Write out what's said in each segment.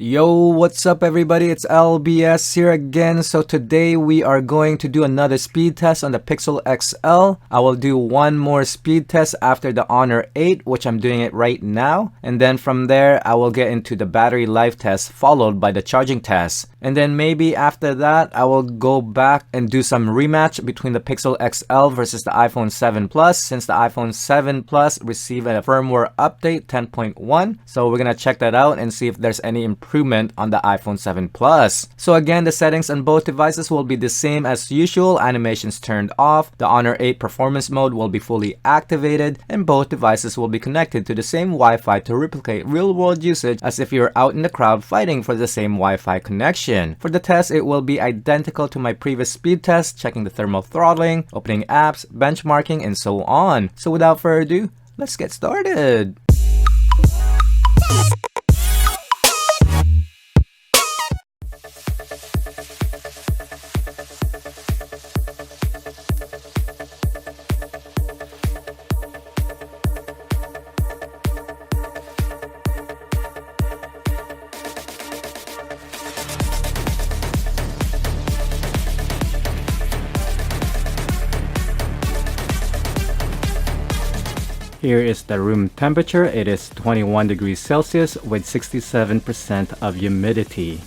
Yo, what's up everybody? It's LBS here again. So today we are going to do another speed test on the Pixel XL. I will do one more speed test after the Honor 8, which I'm doing it right now. And then from there, I will get into the battery life test followed by the charging test. And then maybe after that, I will go back and do some rematch between the Pixel XL versus the iPhone 7 Plus, since the iPhone 7 Plus received a firmware update 10.1. So we're gonna check that out and see if there's any improvement on the iPhone 7 Plus. So again, the settings on both devices will be the same as usual. Animations turned off, the Honor 8 performance mode will be fully activated, and both devices will be connected to the same Wi-Fi to replicate real-world usage as if you're out in the crowd fighting for the same Wi-Fi connection. For the test, it will be identical to my previous speed test, checking the thermal throttling, opening apps, benchmarking, and so on. So without further ado, let's get started. Here is the room temperature. It is 21 degrees Celsius with 67% of humidity.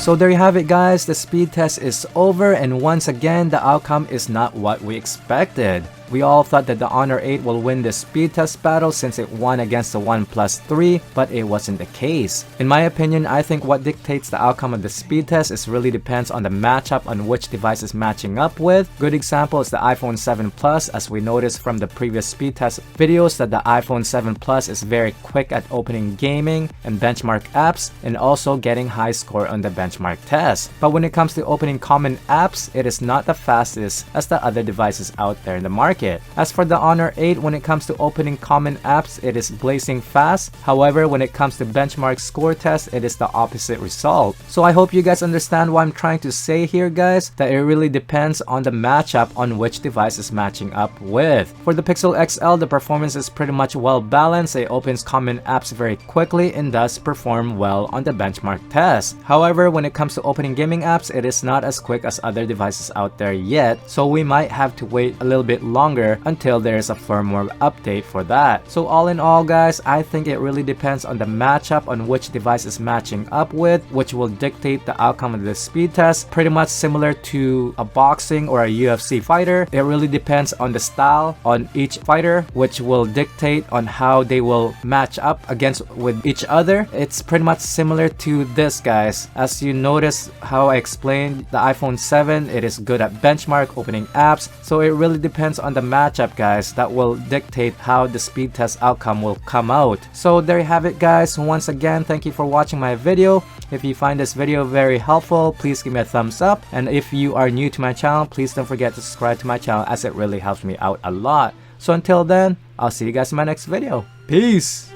So there you have it guys, the speed test is over, and once again the outcome is not what we expected. We all thought that the Honor 8 will win the speed test battle since it won against the OnePlus 3, but it wasn't the case. In my opinion, I think what dictates the outcome of the speed test is really depends on the matchup on which device is matching up with. Good example is the iPhone 7 Plus, as we noticed from the previous speed test videos that the iPhone 7 Plus is very quick at opening gaming and benchmark apps, and also getting high score on the benchmark test. But when it comes to opening common apps, it is not the fastest as the other devices out there in the market. As for the Honor 8, when it comes to opening common apps, it is blazing fast. However, when it comes to benchmark score test, it is the opposite result. So I hope you guys understand what I'm trying to say here guys, that it really depends on the matchup on which device is matching up with. For the Pixel XL, the performance is pretty much well balanced. It opens common apps very quickly and thus perform well on the benchmark test. However, when it comes to opening gaming apps, it is not as quick as other devices out there yet, so we might have to wait a little bit longer until there's a firmware update for that. So all in all guys, I think it really depends on the matchup on which device is matching up with, which will dictate the outcome of the speed test. Pretty much similar to a boxing or a UFC fighter, it really depends on the style on each fighter, which will dictate on how they will match up against with each other. It's pretty much similar to this guys. As you notice how I explained the iPhone 7, it is good at benchmark opening apps, so it really depends on the matchup guys that will dictate how the speed test outcome will come out. So there you have it guys. Once again, thank you for watching my video. If you find this video very helpful, please give me a thumbs up, and if you are new to my channel, please don't forget to subscribe to my channel as it really helps me out a lot. So until then, I'll see you guys in my next video. Peace!